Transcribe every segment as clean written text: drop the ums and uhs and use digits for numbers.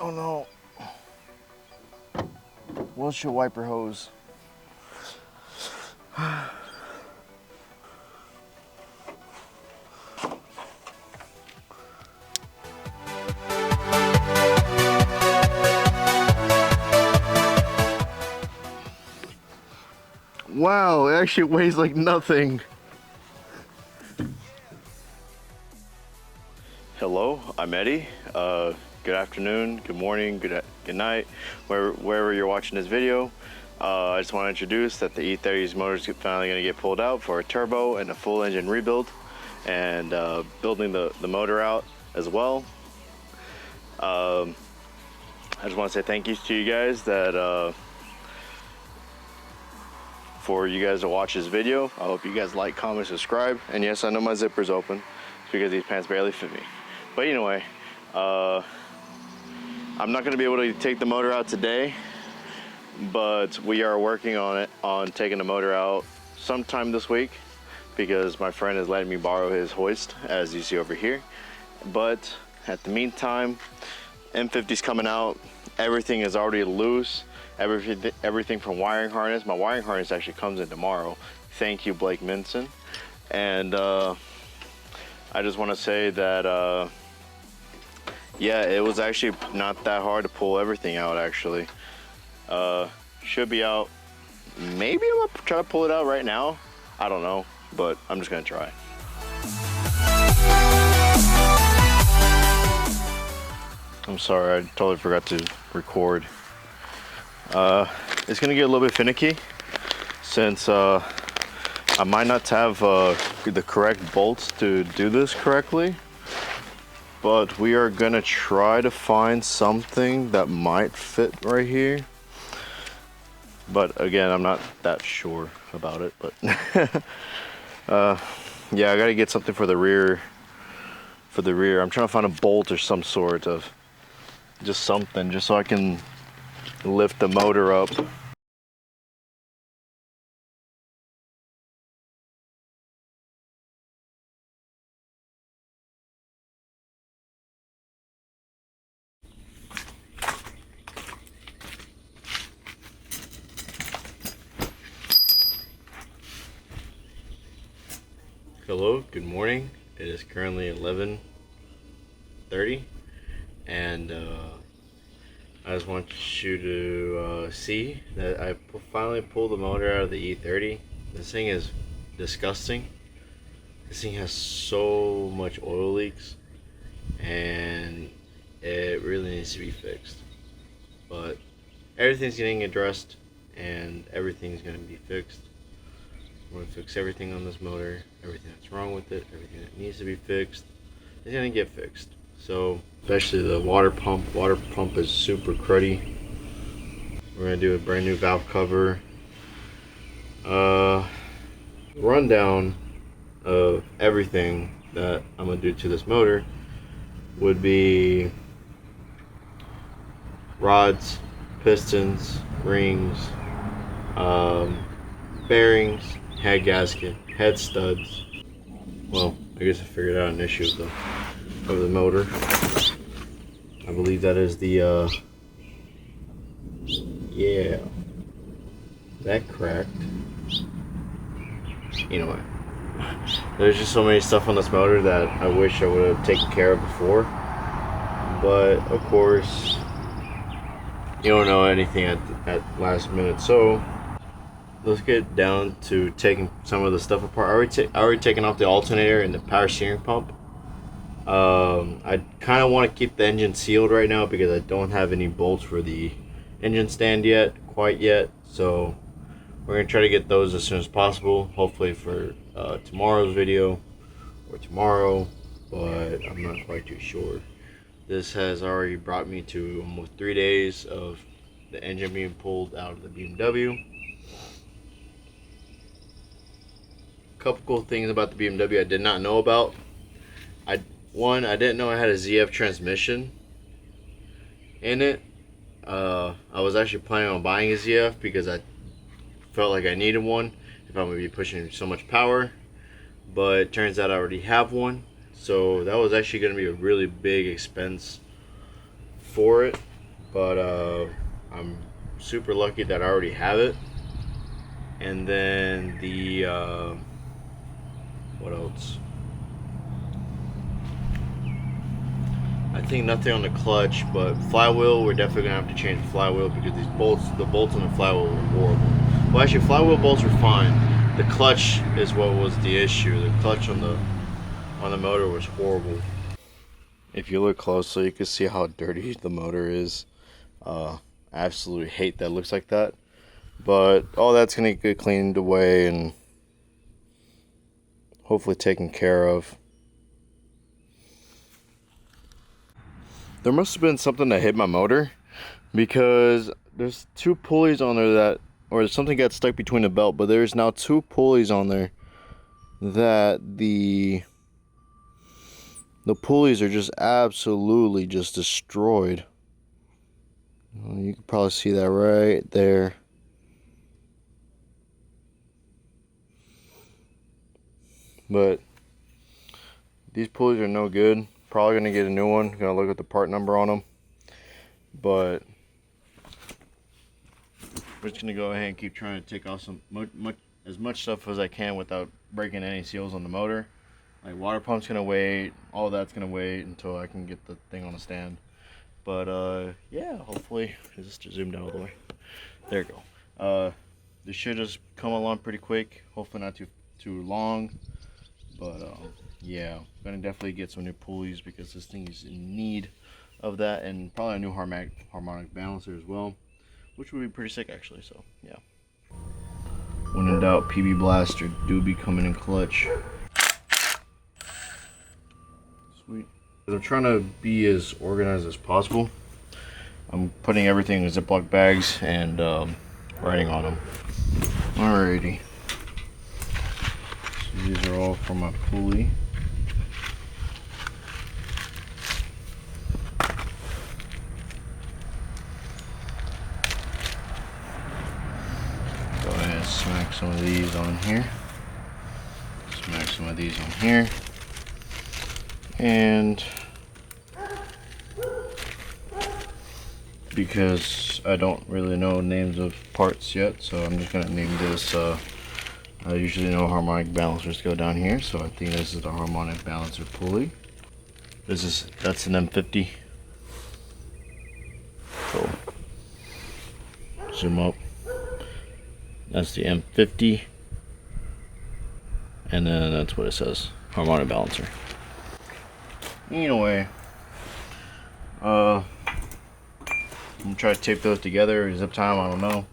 Oh no. What's your wiper hose? Wow, it actually weighs like nothing. Hello, I'm Eddie. Good afternoon, good morning, good night, wherever you're watching this video. I just want to introduce that the E30's motor is finally going to get pulled out for a turbo and a full engine rebuild, and building the motor out as well. I just want to say thank you to you guys that for you guys to watch this video. I hope you guys like, comment, subscribe, and yes, I know my zipper's open. It's because these pants barely fit me. But anyway, I'm not going to be able to take the motor out today, but we are working on it, on taking the motor out sometime this week, because my friend is letting me borrow his hoist, as you see over here. But at the meantime, M50's coming out. Everything is already loose. Everything from wiring harness. My wiring harness actually comes in tomorrow. Thank you, Blake Minson. And I just want to say that yeah, it was actually not that hard to pull everything out, actually. Should be out. Maybe I'm gonna try to pull it out right now. I don't know, but I'm just gonna try. I'm sorry, I totally forgot to record. It's gonna get a little bit finicky since I might not have the correct bolts to do this correctly. But we are gonna try to find something that might fit right here. But again, I'm not that sure about it. But yeah, I gotta get something for the rear. I'm trying to find a bolt or some sort of just something, just so I can lift the motor up. Hello, good morning. It is currently 11:30, and I just want you to see that I finally pulled the motor out of the E30. This thing is disgusting. This thing has so much oil leaks, and it really needs to be fixed. But everything's getting addressed, and everything's going to be fixed. I'm going to fix everything on this motor, everything that's wrong with it, everything that needs to be fixed is going to get fixed. So, especially the water pump. Water pump is super cruddy. We're going to do a brand new valve cover. Rundown of everything that I'm going to do to this motor would be rods, pistons, rings, bearings, head gasket, head studs. Well, I guess I figured out an issue of the motor. I believe that is the yeah, that cracked. Anyway, there's just so many stuff on this motor that I wish I would have taken care of before, but of course you don't know anything at last minute. So let's get down to taking some of the stuff apart. I already taken off the alternator and the power steering pump. I kind of want to keep the engine sealed right now because I don't have any bolts for the engine stand quite yet. So we're going to try to get those as soon as possible, hopefully for tomorrow's video or tomorrow, but I'm not quite too sure. This has already brought me to almost 3 days of the engine being pulled out of the BMW. A couple cool things about the BMW I did not know about. One, I didn't know I had a ZF transmission in it. I was actually planning on buying a ZF because I felt like I needed one if I'm going to be pushing so much power, but it turns out I already have one, so that was actually going to be a really big expense for it. but I'm super lucky that I already have it. And then the what else? I think nothing on the clutch, but flywheel, we're definitely gonna have to change the flywheel because these bolts, the bolts on the flywheel were horrible. Well, actually, flywheel bolts were fine. The clutch is what was the issue. The clutch on the motor was horrible. If you look closely, you can see how dirty the motor is. I absolutely hate that it looks like that. But all that's gonna get cleaned away and hopefully taken care of. There must have been something that hit my motor because there's two pulleys on there that, or something got stuck between the belt, but there's now two pulleys on there that the pulleys are just absolutely just destroyed. You can probably see that right there. But these pulleys are no good. Probably gonna get a new one. Gonna look at the part number on them. But we're just gonna go ahead and keep trying to take off as much stuff as I can without breaking any seals on the motor. Like water pump's gonna wait. All that's gonna wait until I can get the thing on a stand. But yeah, hopefully, just zoomed out all the way. There you go. This should just come along pretty quick. Hopefully not too long. But yeah, I'm gonna definitely get some new pulleys because this thing is in need of that, and probably a new harmonic balancer as well, which would be pretty sick actually. So yeah. When in doubt, PB Blaster do be coming in clutch. Sweet. I'm trying to be as organized as possible. I'm putting everything in Ziploc bags and writing on them. Alrighty. So these are all from my pulley. Go ahead and smack some of these on here. Smack some of these on here. And because I don't really know names of parts yet, so I'm just gonna name this I usually know harmonic balancers go down here, so I think this is the harmonic balancer pulley. That's an M50. So zoom up. That's the M50, and then that's what it says, harmonic balancer. Anyway, I'm gonna try to tape those together. Zip time, I don't know.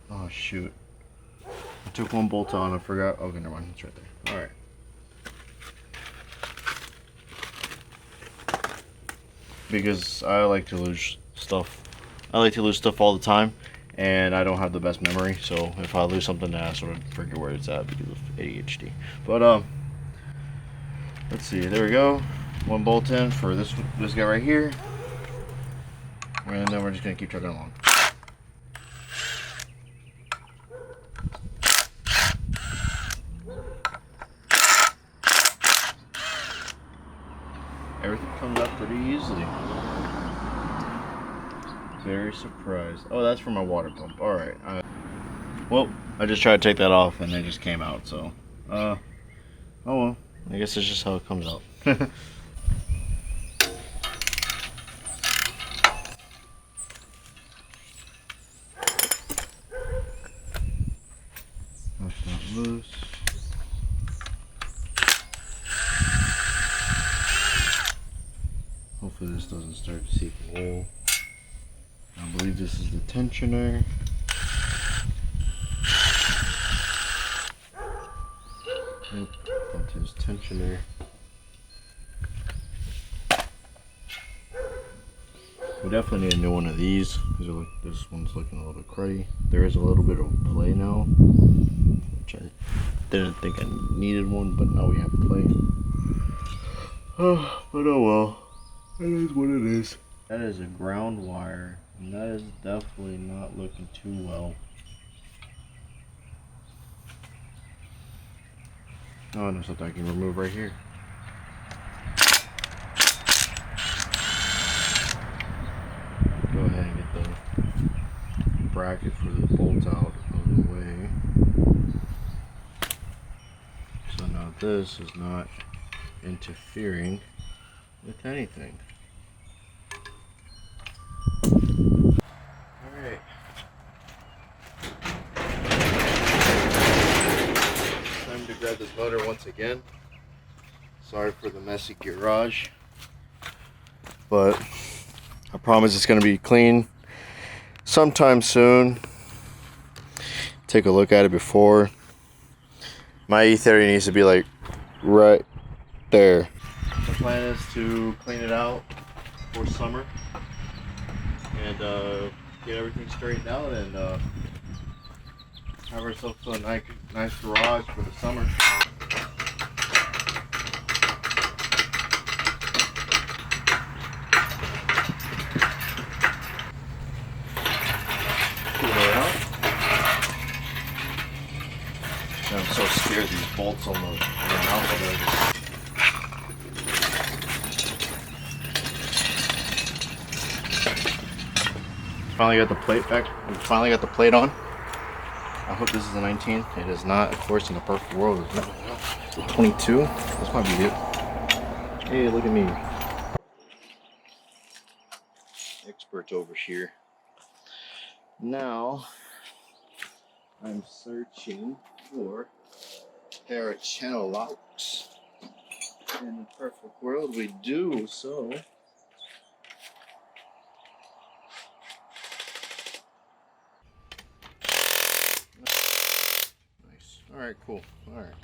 Oh shoot. I took one bolt on, I forgot. Okay, never mind, it's right there. Alright. Because I like to lose stuff. I like to lose stuff all the time, and I don't have the best memory, so if I lose something, I sort of forget where it's at because of ADHD. But let's see, there we go. One bolt in for this guy right here. And then we're just gonna keep chugging along. Everything comes out pretty easily. Very surprised. Oh, that's for my water pump. Alright. Well, I just tried to take that off and it just came out, so. Oh well. I guess it's just how it comes out. That's not loose. Hopefully this doesn't start to seep oil. I believe this is the tensioner. Yep, that's his tensioner. We definitely need a new one of these. This one's looking a little bit cruddy. There is a little bit of play now, which I didn't think I needed one, but now we have play. But oh well. It is what it is. That is a ground wire, and that is definitely not looking too well. Oh, there's something I can remove right here. bracket for the bolt out of the way. So now this is not interfering with anything. Alright. Time to grab this motor once again. Sorry for the messy garage, but I promise it's going to be clean sometime soon. Take a look at it before. My E30 needs to be like right there. The plan is to clean it out for summer and get everything straightened out and have ourselves a nice garage for the summer. I'm so scared of these bolts on the mouth of it. Finally got the plate back. We finally got the plate on. I hope this is a 19. It is not, of course, in a perfect world. It's not 22. This might be it. Hey, look at me. Expert over here. Now, I'm searching for a pair of channel locks. In a perfect world, we do so. Nice. Alright, cool. Alright.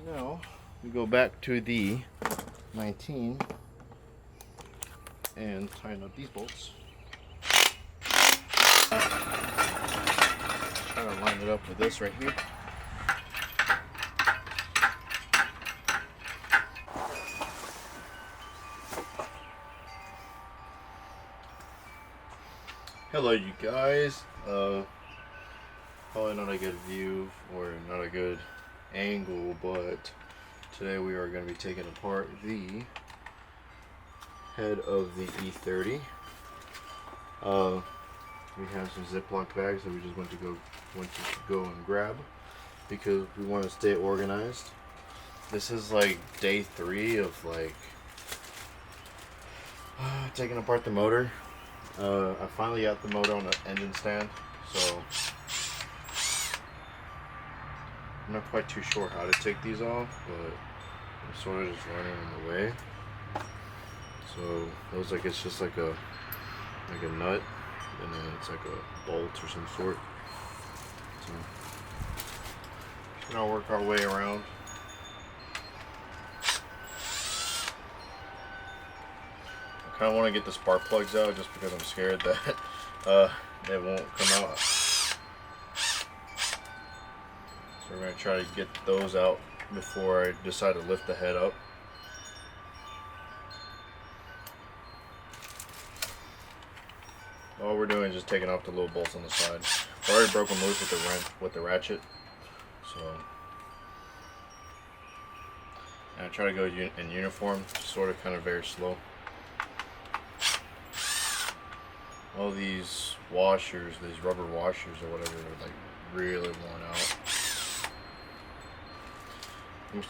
Now, we go back to the 19 and tighten up these bolts. Try to line it up with this right here. Hello you guys. Probably not a good view or not a good angle, but today we are going to be taking apart the head of the E30. We have some Ziploc bags that we just went to go and grab because we want to stay organized. This is like day 3 of like taking apart the motor. I finally got the motor on the engine stand, so I'm not quite too sure how to take these off, but I'm sort of just learning on the way. So it looks like it's just like a nut, and then it's like a bolt or some sort. So just gonna work our way around. I kind of want to get the spark plugs out just because I'm scared that they won't come out. So we're going to try to get those out before I decide to lift the head up. All we're doing is just taking off the little bolts on the side. I already broke them loose with the ratchet. So, and I try to go in uniform, sort of kind of very slow. All these washers, these rubber washers or whatever, are like really worn out. I'm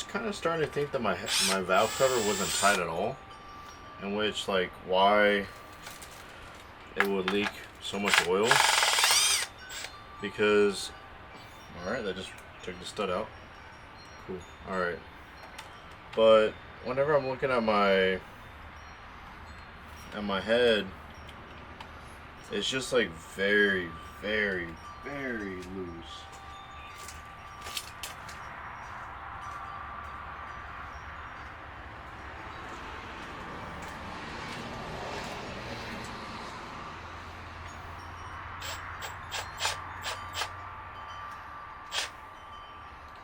kind of starting to think that my valve cover wasn't tight at all, in which like why it would leak so much oil. Because, all right, that just took the stud out. Cool. All right, but whenever I'm looking at my head, it's just like very, very, very loose.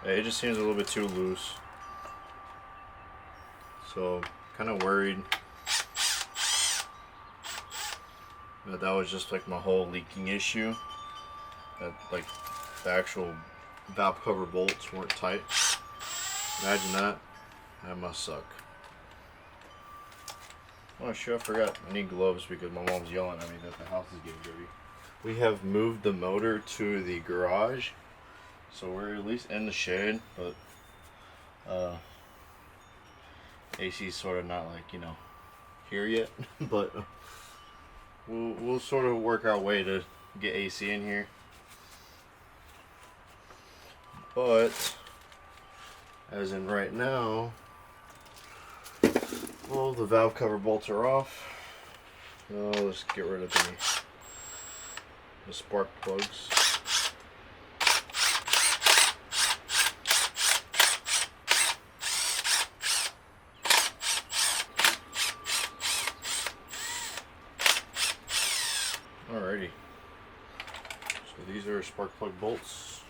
It just seems a little bit too loose. So, kind of worried that was just like my whole leaking issue. That like the actual valve cover bolts weren't tight. Imagine that. That must suck. Oh shit, I forgot. I need gloves because my mom's yelling at me that the house is getting dirty. We have moved the motor to the garage, so we're at least in the shade, but AC's sort of not like, you know, here yet, but we'll sort of work our way to get AC in here. But as in right now, well, the valve cover bolts are off. Let's get rid of the spark plugs. Alrighty. So these are spark plug bolts.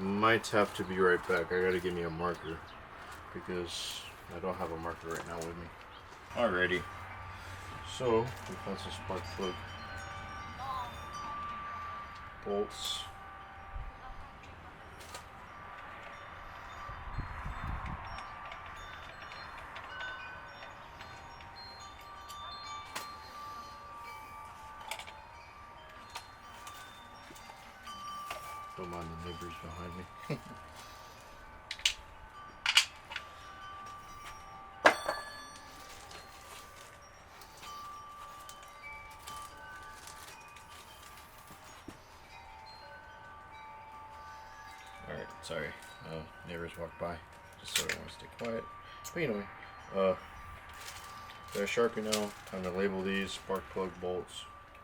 Might have to be right back. I gotta give me a marker because I don't have a marker right now with me. Alrighty. So we found some spark plug bolts. Don't mind the neighbors behind me. Alright, sorry. Neighbors walked by. Just so I want to stay quiet. But anyway, they're Sharpie now. Time to label these spark plug bolts.